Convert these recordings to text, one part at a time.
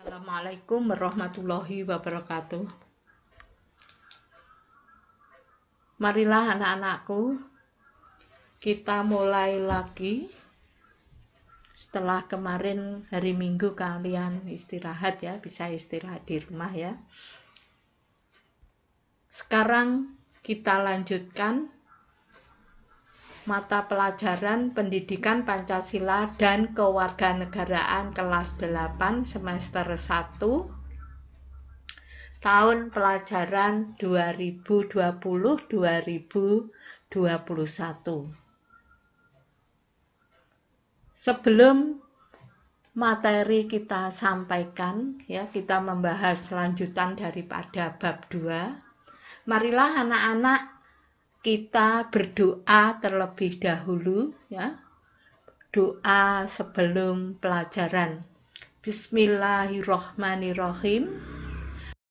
Assalamualaikum warahmatullahi wabarakatuh. Marilah anak-anakku, kita mulai lagi. Setelah kemarin hari Minggu kalian istirahat ya, bisa istirahat di rumah ya. Sekarang kita lanjutkan mata pelajaran Pendidikan Pancasila dan Kewarganegaraan kelas 8 semester 1 tahun pelajaran 2020-2021. Sebelum materi kita sampaikan ya, kita membahas lanjutan daripada bab 2. Marilah anak-anak kita berdoa terlebih dahulu ya. Doa sebelum pelajaran. Bismillahirrohmanirrohim.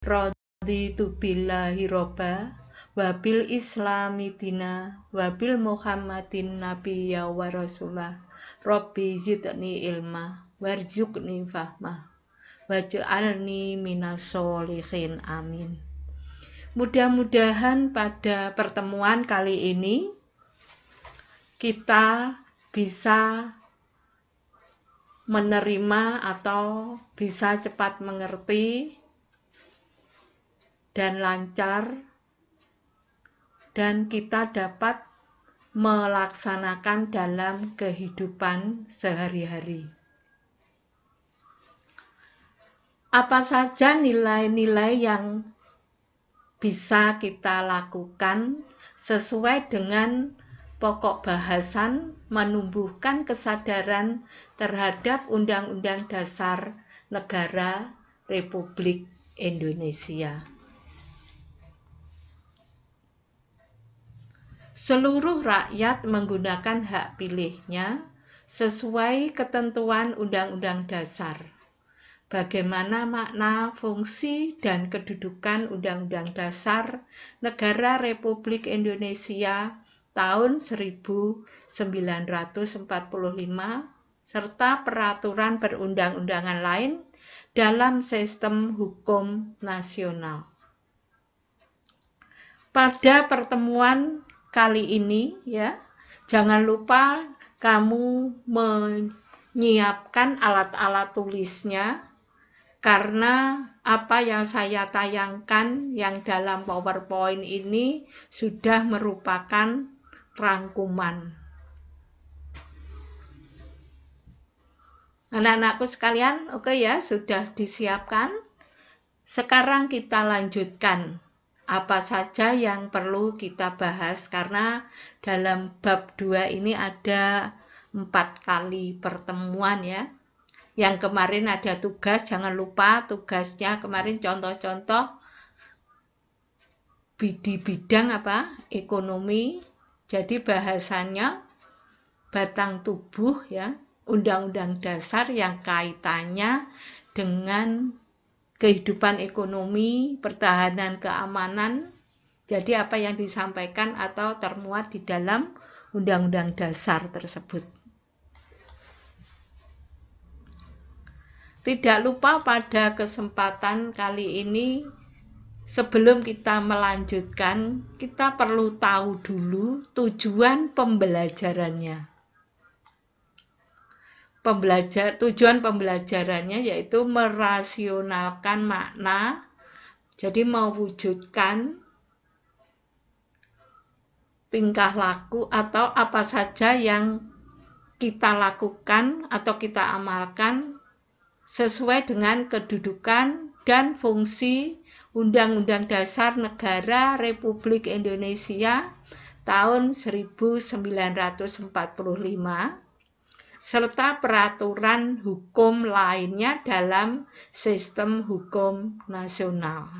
Raditu billahi robba wabil islami dina wabil muhammadin nabiyya wa rasulah. Rabbi zidni ilma warzuqni fahma waj'alni minas sholihin. Amin. Mudah-mudahan pada pertemuan kali ini kita bisa menerima atau bisa cepat mengerti dan lancar, dan kita dapat melaksanakan dalam kehidupan sehari-hari. Apa saja nilai-nilai yang bisa kita lakukan sesuai dengan pokok bahasan menumbuhkan kesadaran terhadap Undang-Undang Dasar Negara Republik Indonesia. Seluruh rakyat menggunakan hak pilihnya sesuai ketentuan Undang-Undang Dasar. Bagaimana makna, fungsi, dan kedudukan Undang-Undang Dasar Negara Republik Indonesia tahun 1945 serta peraturan perundang-undangan lain dalam sistem hukum nasional. Pada pertemuan kali ini ya, jangan lupa kamu menyiapkan alat-alat tulisnya, karena apa yang saya tayangkan yang dalam PowerPoint ini sudah merupakan rangkuman. Anak-anakku sekalian, oke ya, sudah disiapkan. Sekarang kita lanjutkan apa saja yang perlu kita bahas, karena dalam bab 2 ini ada 4 kali pertemuan ya. Yang kemarin ada tugas, jangan lupa tugasnya kemarin contoh-contoh di bidang apa? Ekonomi. Jadi bahasannya batang tubuh ya, Undang-Undang Dasar yang kaitannya dengan kehidupan ekonomi, pertahanan, keamanan. Jadi apa yang disampaikan atau termuat di dalam Undang-Undang Dasar tersebut. Tidak lupa pada kesempatan kali ini, sebelum kita melanjutkan, kita perlu tahu dulu tujuan pembelajarannya. Tujuan pembelajarannya yaitu merasionalkan makna, jadi mewujudkan tingkah laku atau apa saja yang kita lakukan atau kita amalkan sesuai dengan kedudukan dan fungsi Undang-Undang Dasar Negara Republik Indonesia tahun 1945 serta peraturan hukum lainnya dalam sistem hukum nasional.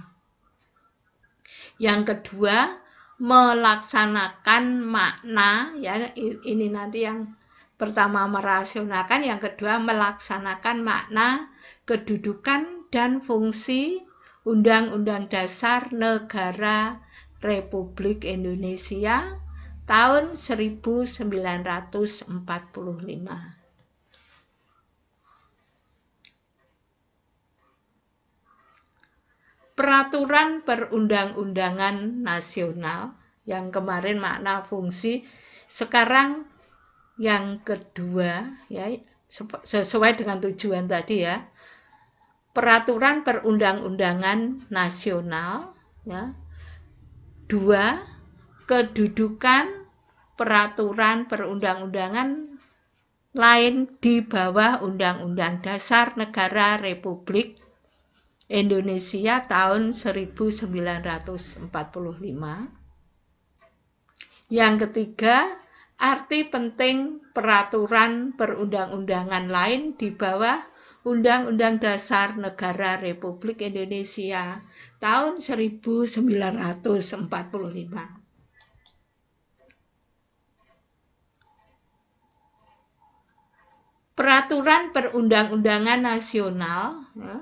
Yang kedua, melaksanakan makna ya, ini nanti yang pertama merasionalkan, yang kedua melaksanakan makna, kedudukan, dan fungsi Undang-Undang Dasar Negara Republik Indonesia tahun 1945. peraturan perundang-undangan nasional, yang kemarin makna fungsi, sekarang yang kedua ya, sesuai dengan tujuan tadi ya, peraturan perundang-undangan nasional ya. 2, kedudukan peraturan perundang-undangan lain di bawah Undang-Undang Dasar Negara Republik Indonesia tahun 1945. Yang ketiga, arti penting peraturan perundang-undangan lain di bawah Undang-Undang Dasar Negara Republik Indonesia tahun 1945. Peraturan perundang-undangan nasional ya,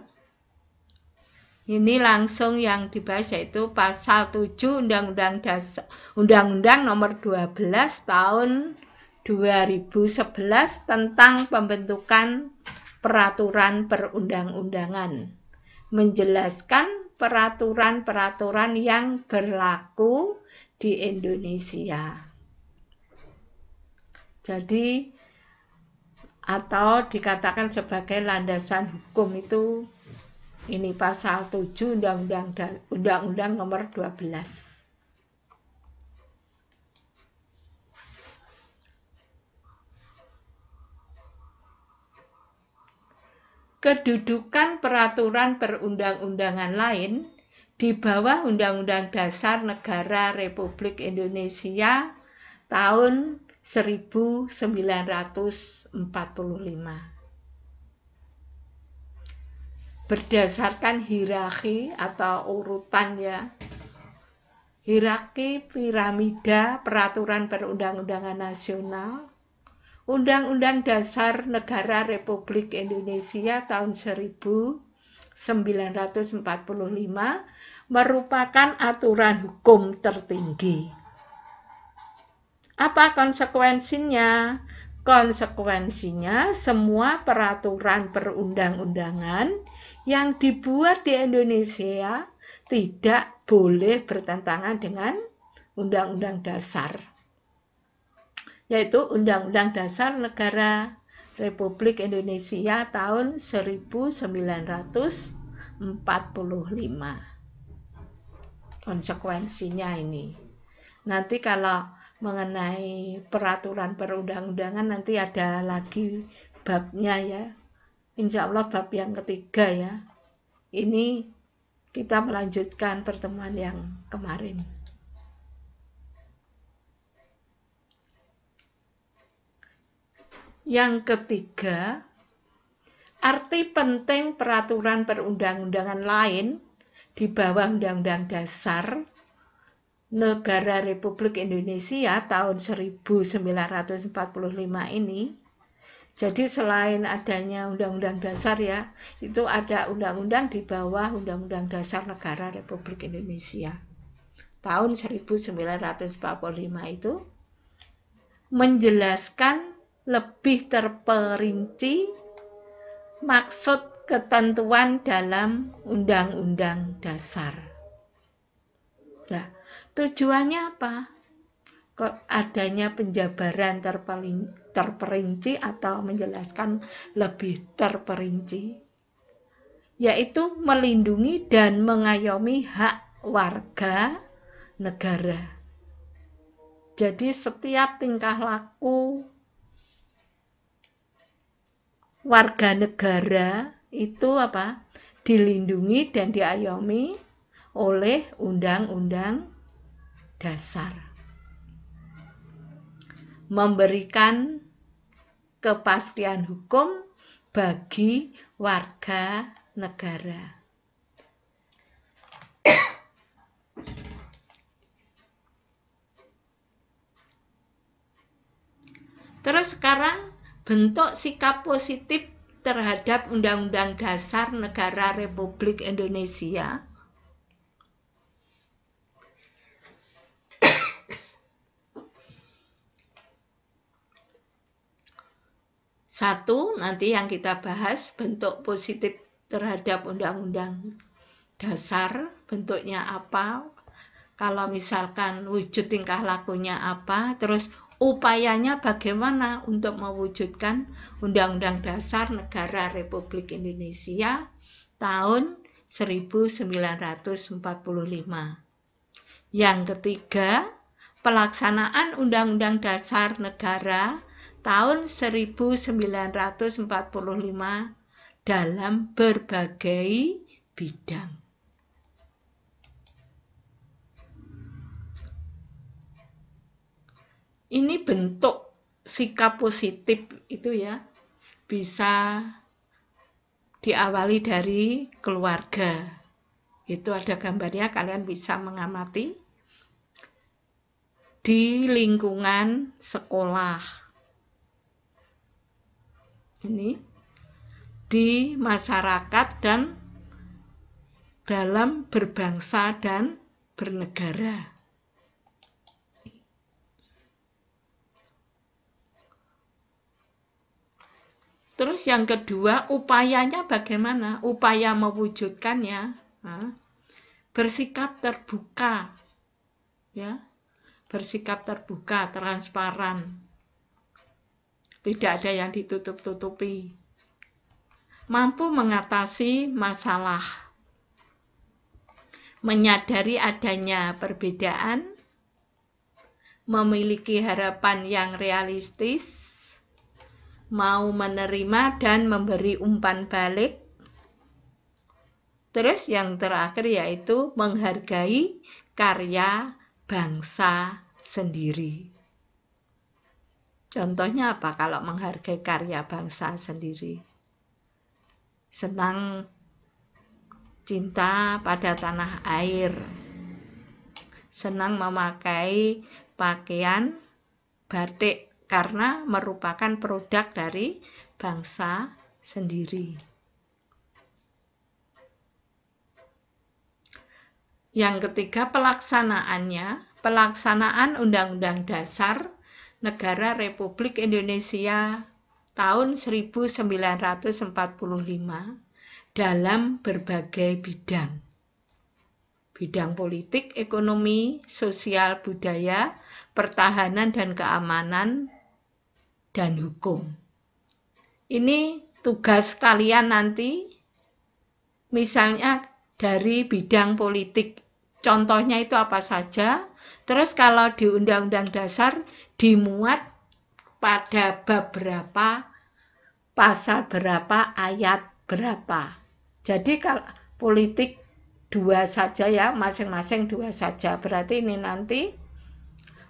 ini langsung yang dibahas yaitu pasal 7 Undang-Undang Nomor 12 tahun 2011 tentang pembentukan peraturan perundang-undangan, menjelaskan peraturan-peraturan yang berlaku di Indonesia. Jadi atau dikatakan sebagai landasan hukum itu ini pasal 7 Undang-Undang Nomor 12. Kedudukan peraturan perundang-undangan lain di bawah Undang-Undang Dasar Negara Republik Indonesia tahun 1945. Berdasarkan hierarki atau urutan ya, hierarki piramida peraturan perundang-undangan nasional, Undang-Undang Dasar Negara Republik Indonesia tahun 1945 merupakan aturan hukum tertinggi. Apa konsekuensinya? Konsekuensinya semua peraturan perundang-undangan yang dibuat di Indonesia tidak boleh bertentangan dengan Undang-Undang Dasar, yaitu Undang-Undang Dasar Negara Republik Indonesia tahun 1945. Konsekuensinya ini. Nanti kalau mengenai peraturan perundang-undangan nanti ada lagi babnya ya. Insya Allah bab yang ketiga ya. Ini kita melanjutkan pertemuan yang kemarin. Yang ketiga, arti penting peraturan perundang-undangan lain di bawah Undang-Undang Dasar Negara Republik Indonesia tahun 1945 ini. Jadi selain adanya Undang-Undang Dasar ya, itu ada undang-undang di bawah Undang-Undang Dasar Negara Republik Indonesia tahun 1945 itu menjelaskan lebih terperinci maksud ketentuan dalam Undang-Undang Dasar. Nah, tujuannya apa? Kok adanya penjabaran terperinci atau menjelaskan lebih terperinci, yaitu melindungi dan mengayomi hak warga negara. Jadi setiap tingkah laku warga negara itu apa? Dilindungi dan diayomi oleh Undang-Undang Dasar. Memberikan kepastian hukum bagi warga negara. Terus sekarang bentuk sikap positif terhadap Undang-Undang Dasar Negara Republik Indonesia. Satu, nanti yang kita bahas bentuk positif terhadap Undang-Undang dasar, bentuknya apa, kalau misalkan wujud tingkah lakunya apa, terus upayanya bagaimana untuk mewujudkan Undang-Undang Dasar Negara Republik Indonesia tahun 1945. Yang ketiga, pelaksanaan Undang-Undang Dasar Negara tahun 1945 dalam berbagai bidang. Ini bentuk sikap positif itu ya, bisa diawali dari keluarga. Itu ada gambarnya, kalian bisa mengamati. Di lingkungan sekolah. Ini di masyarakat dan dalam berbangsa dan bernegara. Terus yang kedua, upayanya bagaimana? Upaya mewujudkannya, bersikap terbuka, ya, bersikap terbuka, transparan, tidak ada yang ditutup-tutupi, mampu mengatasi masalah, menyadari adanya perbedaan, memiliki harapan yang realistis, mau menerima dan memberi umpan balik. Terus yang terakhir yaitu menghargai karya bangsa sendiri. Contohnya apa kalau menghargai karya bangsa sendiri? Senang, cinta pada tanah air, senang memakai pakaian batik karena merupakan produk dari bangsa sendiri. Yang ketiga, pelaksanaannya. Pelaksanaan Undang-Undang Dasar Negara Republik Indonesia tahun 1945 dalam berbagai bidang. Bidang politik, ekonomi, sosial, budaya, pertahanan dan keamanan, dan hukum. Ini tugas kalian nanti, misalnya dari bidang politik, contohnya itu apa saja. Terus kalau di Undang-Undang Dasar dimuat pada bab berapa, pasal berapa, ayat berapa. Jadi kalau politik 2 saja ya, masing-masing 2 saja. Berarti ini nanti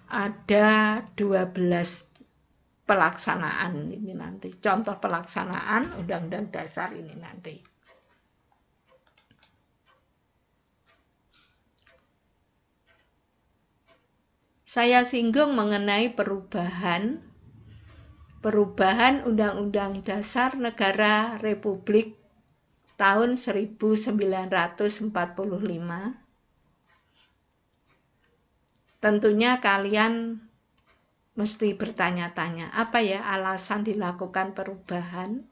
ada 12 pelaksanaan ini nanti. Contoh pelaksanaan Undang-Undang Dasar ini nanti. Saya singgung mengenai perubahan Undang-Undang Dasar Negara Republik tahun 1945. Tentunya kalian mesti bertanya-tanya, apa ya alasan dilakukan perubahan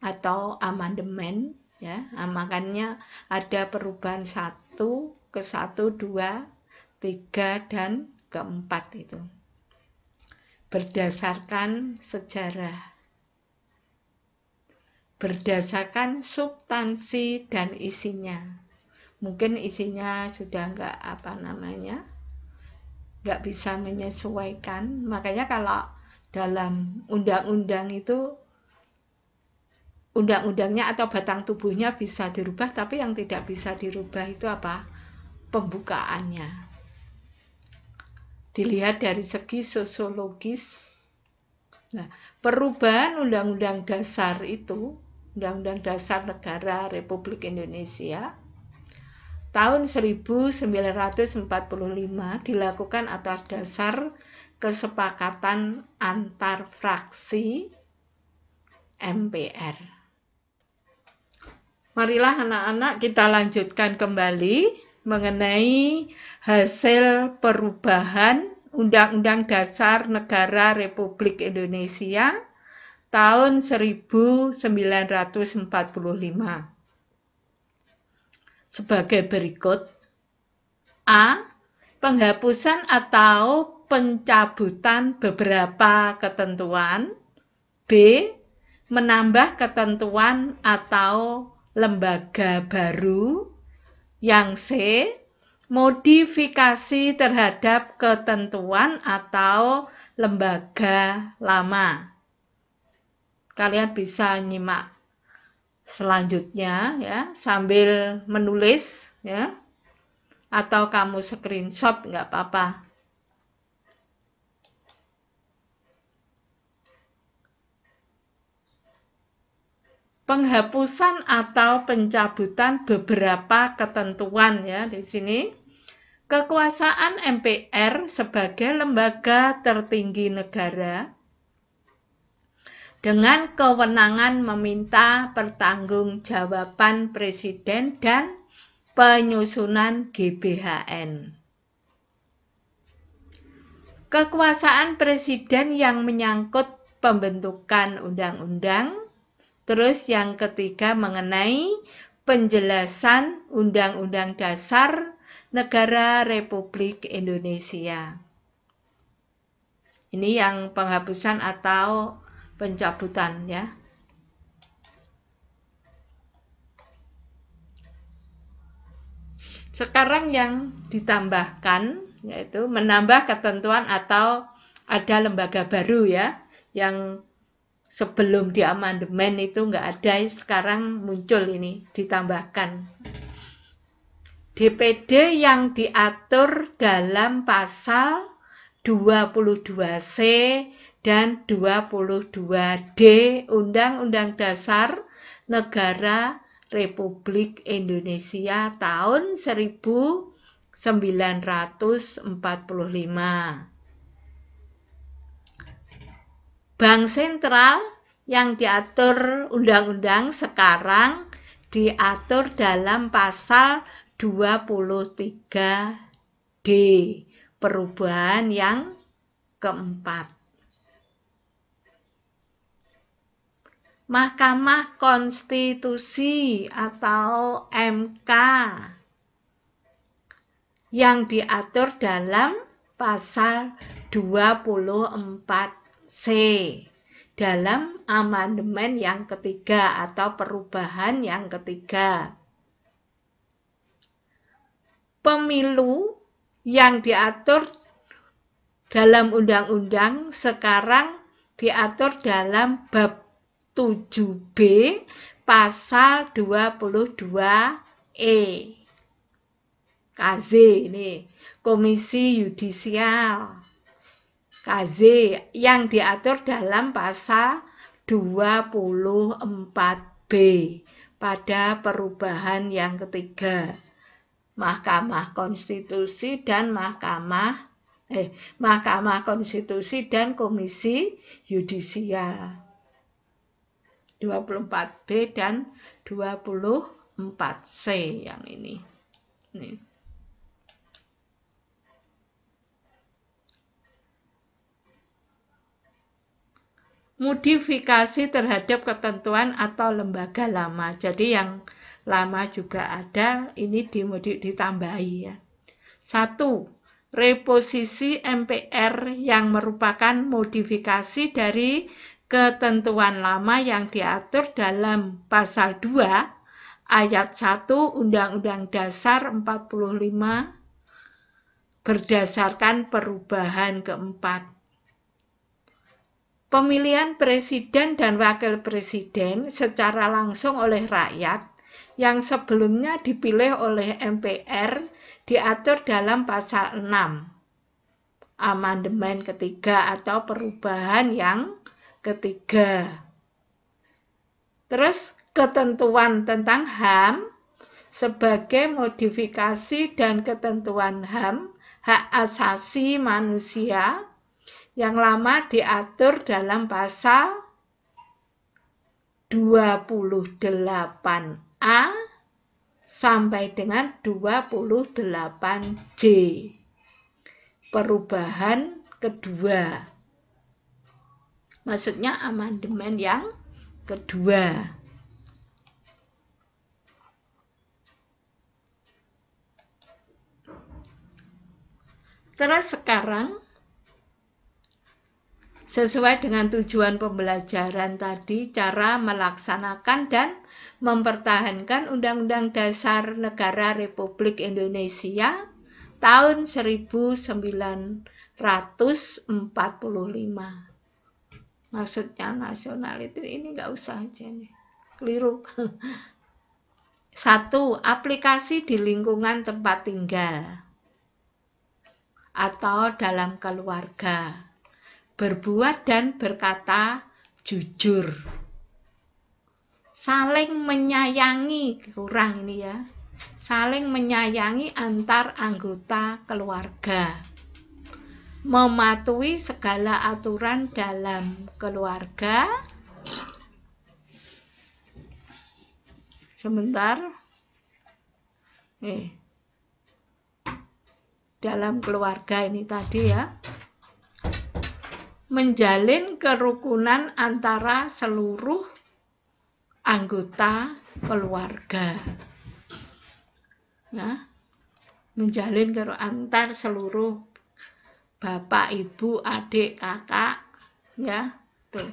atau amandemen, ya. Makanya ada perubahan 1 ke 1, 2, 3 dan keempat itu. Berdasarkan sejarah, berdasarkan substansi dan isinya. Mungkin isinya sudah nggak bisa menyesuaikan. Makanya kalau dalam undang-undang itu, undang-undangnya atau batang tubuhnya bisa dirubah, tapi yang tidak bisa dirubah itu apa? Pembukaannya. Dilihat dari segi sosiologis. Nah, perubahan Undang-Undang Dasar itu, Undang-Undang Dasar Negara Republik Indonesia tahun 1945 dilakukan atas dasar kesepakatan antar fraksi MPR. Marilah anak-anak kita lanjutkan kembali mengenai hasil perubahan Undang-Undang Dasar Negara Republik Indonesia tahun 1945. sebagai berikut. A. Penghapusan atau pencabutan beberapa ketentuan. B. Menambah ketentuan atau lembaga baru. Yang C. Modifikasi terhadap ketentuan atau lembaga lama. Kalian bisa nyimak selanjutnya ya sambil menulis ya, atau kamu screenshot nggak apa-apa. Penghapusan atau pencabutan beberapa ketentuan ya di sini. Kekuasaan MPR sebagai lembaga tertinggi negara dengan kewenangan meminta pertanggungjawaban Presiden dan penyusunan GBHN. Kekuasaan Presiden yang menyangkut pembentukan undang-undang. Terus yang ketiga mengenai penjelasan Undang-Undang Dasar Negara Republik Indonesia. Ini yang penghapusan atau pencabutan ya. Sekarang yang ditambahkan yaitu menambah ketentuan atau ada lembaga baru ya, yang sebelum di amandemen itu nggak ada, sekarang muncul ini, ditambahkan. DPD yang diatur dalam pasal 22C dan 22D Undang-Undang Dasar Negara Republik Indonesia tahun 1945. Bank sentral yang diatur undang-undang sekarang diatur dalam pasal 23D, perubahan yang keempat. Mahkamah Konstitusi atau MK yang diatur dalam pasal 24C dalam amandemen yang ketiga atau perubahan yang ketiga. Pemilu yang diatur dalam undang-undang sekarang diatur dalam bab 7B pasal 22E. KZ ini, Komisi Yudisial. KZ yang diatur dalam pasal 24B pada perubahan yang ketiga. Mahkamah Konstitusi dan Mahkamah Konstitusi dan Komisi Yudisial. 24B dan 24C yang ini. Nih. Modifikasi terhadap ketentuan atau lembaga lama. Jadi yang lama juga ada, ini ditambahi ya. 1. Reposisi MPR yang merupakan modifikasi dari ketentuan lama yang diatur dalam pasal 2 ayat 1 Undang-Undang Dasar 45 berdasarkan perubahan keempat. Pemilihan presiden dan wakil presiden secara langsung oleh rakyat yang sebelumnya dipilih oleh MPR diatur dalam pasal 6 amandemen ketiga atau perubahan yang ketiga. Terus ketentuan tentang HAM sebagai modifikasi dan ketentuan HAM hak asasi manusia yang lama diatur dalam pasal 28A sampai dengan 28J. Perubahan kedua. Maksudnya amandemen yang kedua. Terus sekarang sesuai dengan tujuan pembelajaran tadi, cara melaksanakan dan mempertahankan Undang-Undang Dasar Negara Republik Indonesia tahun 1945. Maksudnya nasional itu ini nggak usah aja nih, keliru. 1. Aplikasi di lingkungan tempat tinggal atau dalam keluarga. Berbuat dan berkata jujur. Saling menyayangi, kurang ini ya. Saling menyayangi antar anggota keluarga. Mematuhi segala aturan dalam keluarga. Sebentar. Dalam keluarga ini tadi ya. Menjalin kerukunan antara seluruh anggota keluarga. Ya. Menjalin kerukunan antar seluruh bapak, ibu, adik, kakak, ya, tuh.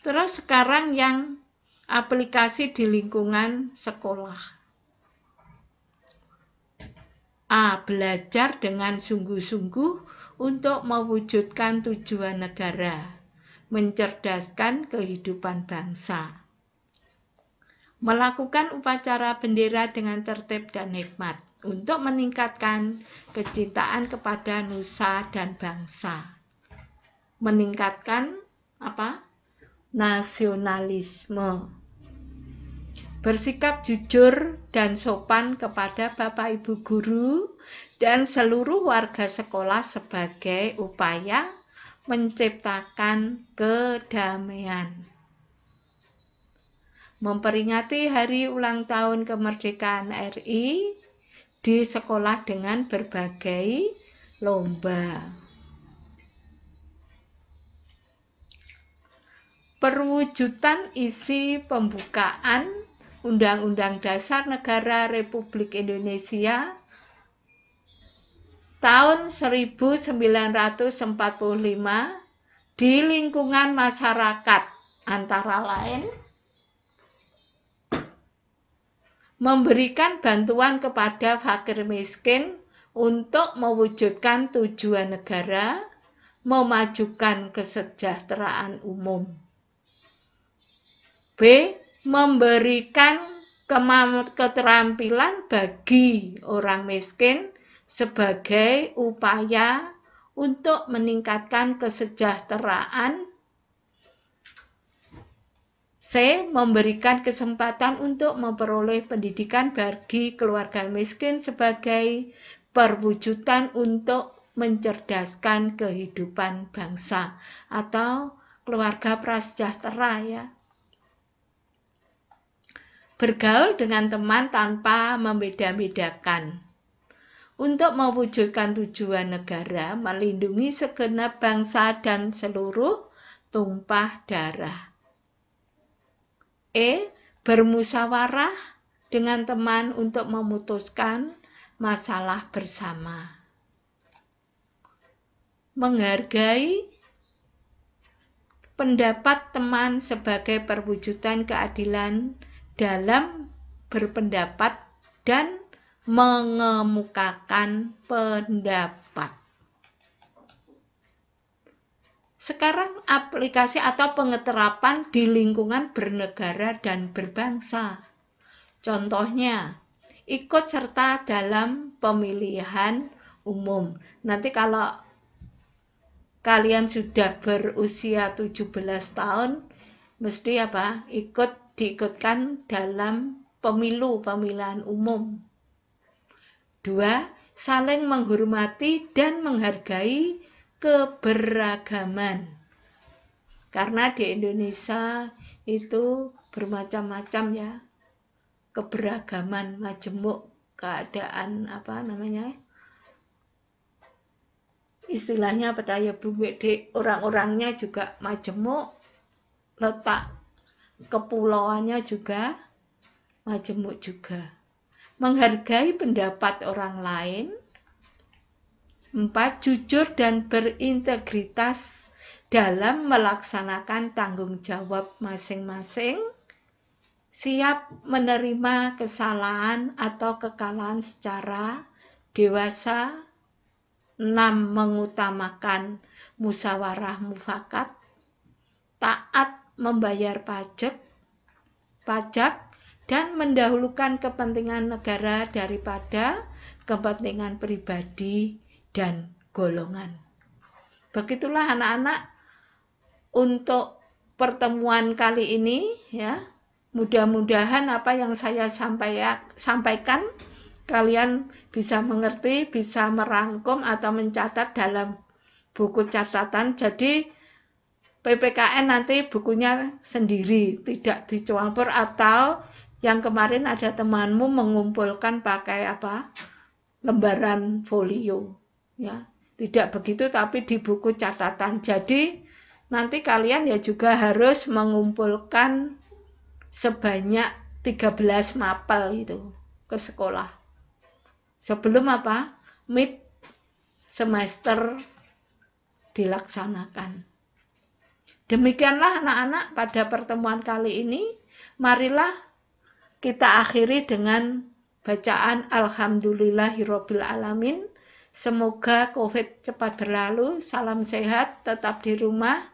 Terus sekarang yang aplikasi di lingkungan sekolah. A. Belajar dengan sungguh-sungguh untuk mewujudkan tujuan negara, mencerdaskan kehidupan bangsa. Melakukan upacara bendera dengan tertib dan hikmat untuk meningkatkan kecintaan kepada nusa dan bangsa. Meningkatkan nasionalisme. Bersikap jujur dan sopan kepada Bapak Ibu guru dan seluruh warga sekolah sebagai upaya menciptakan kedamaian. Memperingati hari ulang tahun kemerdekaan RI di sekolah dengan berbagai lomba. Perwujudan isi pembukaan Undang-Undang Dasar Negara Republik Indonesia tahun 1945 di lingkungan masyarakat antara lain memberikan bantuan kepada fakir miskin untuk mewujudkan tujuan negara, memajukan kesejahteraan umum. B. Memberikan keterampilan bagi orang miskin sebagai upaya untuk meningkatkan kesejahteraan. C. Memberikan kesempatan untuk memperoleh pendidikan bagi keluarga miskin sebagai perwujudan untuk mencerdaskan kehidupan bangsa atau keluarga prasejahtera ya. Bergaul dengan teman tanpa membeda-bedakan. Untuk mewujudkan tujuan negara, melindungi segenap bangsa dan seluruh tumpah darah. E. Bermusyawarah dengan teman untuk memutuskan masalah bersama. Menghargai pendapat teman sebagai perwujudan keadilan dalam berpendapat dan mengemukakan pendapat. Sekarang aplikasi atau pengeterapan di lingkungan bernegara dan berbangsa. Contohnya, ikut serta dalam pemilihan umum. Nanti kalau kalian sudah berusia 17 tahun, mesti diikutkan dalam pemilihan umum. 2. Saling menghormati dan menghargai keberagaman. Karena di Indonesia itu bermacam-macam ya. Keberagaman, majemuk, keadaan istilahnya ya Bu Mede, orang-orangnya juga majemuk, letak kepulauannya juga majemuk juga. Menghargai pendapat orang lain 4. Jujur dan berintegritas dalam melaksanakan tanggung jawab masing-masing. Siap menerima kesalahan atau kekalahan secara dewasa. 6. Mengutamakan musyawarah mufakat. Taat membayar pajak dan mendahulukan kepentingan negara daripada kepentingan pribadi dan golongan. Begitulah anak-anak untuk pertemuan kali ini ya. Mudah-mudahan apa yang saya sampaikan kalian bisa mengerti, bisa merangkum atau mencatat dalam buku catatan. Jadi PPKN nanti bukunya sendiri, tidak dicampur, atau yang kemarin ada temanmu mengumpulkan pakai lembaran folio ya. Tidak begitu, tapi di buku catatan. Jadi nanti kalian ya juga harus mengumpulkan sebanyak 13 mapel itu ke sekolah. Sebelum mid semester dilaksanakan. Demikianlah anak-anak pada pertemuan kali ini. Marilah kita akhiri dengan bacaan Alhamdulillahirabbil alamin. Semoga COVID cepat berlalu. Salam sehat, tetap di rumah.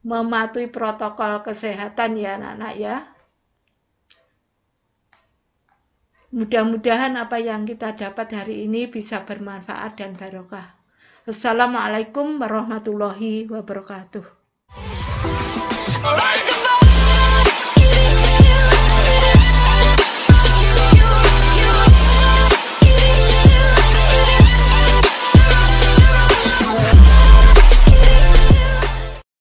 Mematuhi protokol kesehatan ya anak-anak ya. Mudah-mudahan apa yang kita dapat hari ini bisa bermanfaat dan barokah. Wassalamualaikum warahmatullahi wabarakatuh.